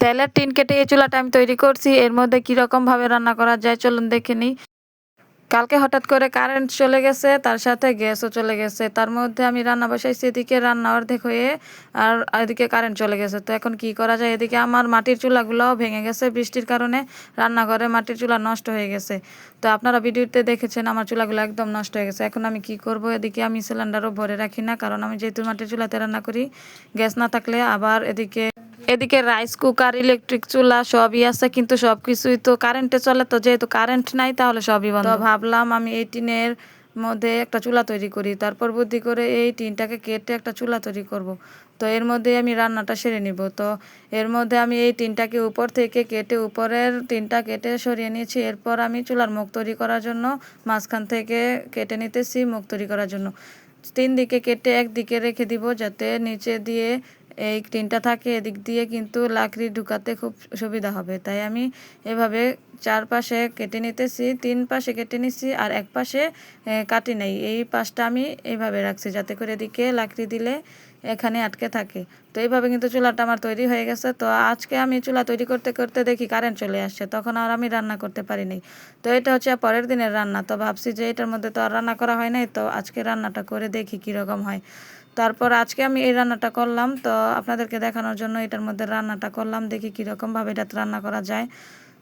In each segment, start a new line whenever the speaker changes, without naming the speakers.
তেলের টিন কেটে এই চুলাটা আমি তৈরি করছি। এর মধ্যে কীরকমভাবে রান্না করা যায় চলুন দেখে নিই। কালকে হঠাৎ করে কারেন্ট চলে গেছে, তার সাথে গ্যাসও চলে গেছে। তার মধ্যে আমি রান্না বসাইছি, এদিকে রান্না অর্ধেক হয়ে আর এদিকে কারেন্ট চলে গেছে। তো এখন কি করা যায়? এদিকে আমার মাটির চুলাগুলোও ভেঙে গেছে বৃষ্টির কারণে, রান্নাঘরে মাটির চুলা নষ্ট হয়ে গেছে। তো আপনারা ভিডিওতে দেখেছেন আমার চুলাগুলো একদম নষ্ট হয়ে গেছে। এখন আমি কি করব? এদিকে আমি সিলিন্ডারও ভরে রাখি না, কারণ আমি যেহেতু মাটির চুলাতে রান্না করি, গ্যাস না থাকলে আবার এদিকে রাইস কুকার, ইলেকট্রিক চুলা সবই আছে, কিন্তু সব কিছুই তো কারেন্টে চলে। তো যেহেতু কারেন্ট নাই তাহলে সবই বন্ধ। তো ভাবলাম আমি এই টিনের মধ্যে একটা চুলা তৈরি করি। তারপর বুদ্ধি করে এই টিনটাকে কেটে একটা চুলা তৈরি করব। তো এর মধ্যে আমি রান্নাটা সেরে নিব। তো এর মধ্যে আমি এই টিনটাকে উপর থেকে কেটে, উপরের টিনটা কেটে সরিয়ে নিয়েছি। এরপর আমি চুলার মুখ তৈরি করার জন্য মাঝখান থেকে কেটে নিতেছি মুখ তৈরি করার জন্য। 3 দিকে কেটে একদিকে রেখে দিব, যাতে নিচে দিয়ে এই টিনটা থাকে। এদিক দিয়ে কিন্তু লাকড়ি ঢুকাতে খুব সুবিধা হবে, তাই আমি এভাবে 4 পাশে কেটে নিতেছি। 3 পাশে কেটে নিছি আর এক পাশে কাটি নাই। এই পাশটা আমি এইভাবে রাখছি, যাতে করে এদিকে লাকড়ি দিলে এখানে আটকে থাকে। তো এইভাবে কিন্তু চুলাটা আমার তৈরি হয়ে গেছে। তো আজকে আমি চুলা তৈরি করতে করতে দেখি কারেন্ট চলে আসছে, তখন আর আমি রান্না করতে পারিনি। তো এটা হচ্ছে পরের দিনের রান্না। তো ভাবছি যে এটার মধ্যে তো আর রান্না করা হয় নাই, তো আজকে রান্নাটা করে দেখি কীরকম হয়। তারপর আজকে আমি এই রান্নাটা করলাম, তো আপনাদেরকে দেখানোর জন্য এটার মধ্যে রান্নাটা করলাম, দেখি কীরকমভাবে এটা রান্না করা যায়।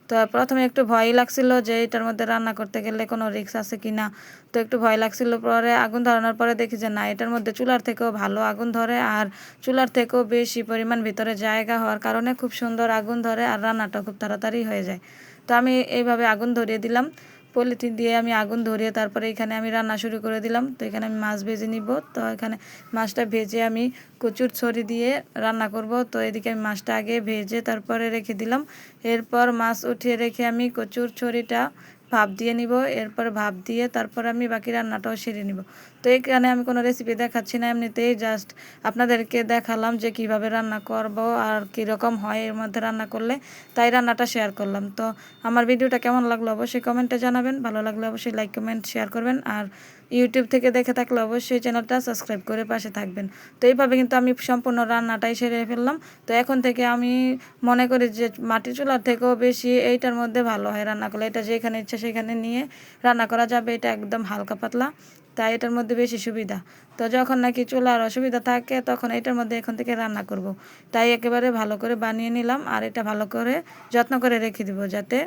তো প্রথমে একটু ভয়ই লাগছিল যে এটার মধ্যে রান্না করতে গেলে কোনো রিস্ক আছে কি না। তো একটু ভয় লাগছিল। পরে আগুন ধরানোর পরে দেখি যে না, এটার মধ্যে চুলার থেকেও ভালো আগুন ধরে, আর চুলার থেকেও বেশি পরিমাণ ভিতরে জায়গা হওয়ার কারণে খুব সুন্দর আগুন ধরে, আর রান্নাটা খুব তাড়াতাড়ি হয়ে যায়। তো আমি এইভাবে আগুন ধরিয়ে দিলাম, পলিথিন দিয়ে আমি আগুন ধরিয়ে তারপরে এখানে আমি রান্না শুরু করে দিলাম। তো এখানে আমি মাছ ভেজে নিব। তো এখানে মাছটা ভেজে আমি কচুর ছড়ি দিয়ে রান্না করব। তো এদিকে আমি মাছটা আগে ভেজে তারপরে রেখে দিলাম। এরপর মাছ উঠিয়ে রেখে আমি কচুর ছড়িটা ভাপ দিয়ে নিব। এরপর ভাপ দিয়ে তারপর আমি বাকি রান্নাটাও সেরে নিব। তো এখানে আমি কোনো রেসিপি দেখাচ্ছি না, এমনিতেই জাস্ট আপনাদেরকে দেখালাম যে কিভাবে রান্না করব আর কীরকম হয় এর মধ্যে রান্না করলে, তাই রান্নাটা শেয়ার করলাম। তো আমার ভিডিওটা কেমন লাগলো অবশ্যই কমেন্টে জানাবেন। ভালো লাগলে অবশ্যই লাইক কমেন্ট শেয়ার করবেন, আর ইউটিউব থেকে দেখে থাকলে অবশ্যই চ্যানেলটা সাবস্ক্রাইব করে পাশে থাকবেন। তো এইভাবে কিন্তু আমি সম্পূর্ণ রান্নাটাই সেরে ফেললাম। তো এখন থেকে আমি মনে করি যে মাটির চুলার থেকেও বেশি এইটার মধ্যে ভালো হয় রান্না করলে। এটা যেখানে ইচ্ছা সেখানে নিয়ে রান্না করা যাবে, এটা একদম হালকা পাতলা, তাই এটার মধ্যে বেশি সুবিধা। তো যখন নাকি চুলার অসুবিধা থাকে তখন এটার মধ্যে এখন থেকে রান্না করব। তাই একেবারে ভালো করে বানিয়ে নিলাম, আর এটা ভালো করে যত্ন করে রেখে দিব, যাতে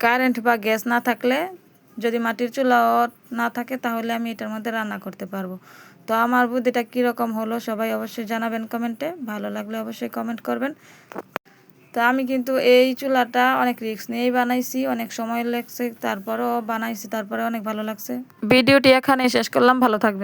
কারেন্ট বা গ্যাস না থাকলে, যদি মাটির চুলাও না থাকে, তাহলে আমি এটার মধ্যে রান্না করতে পারবো। তো আমার বুদ্ধিটা কীরকম হলো সবাই অবশ্যই জানাবেন কমেন্টে। ভালো লাগলে অবশ্যই কমেন্ট করবেন। তো আমি কিন্তু এই চুলাটা অনেক রিস্ক নিয়েই বানাইছি, অনেক সময় লাগছে, তারপরেও বানাইছি, তারপরে অনেক ভালো লাগছে। ভিডিওটি এখানেই শেষ করলাম, ভালো থাকবেন।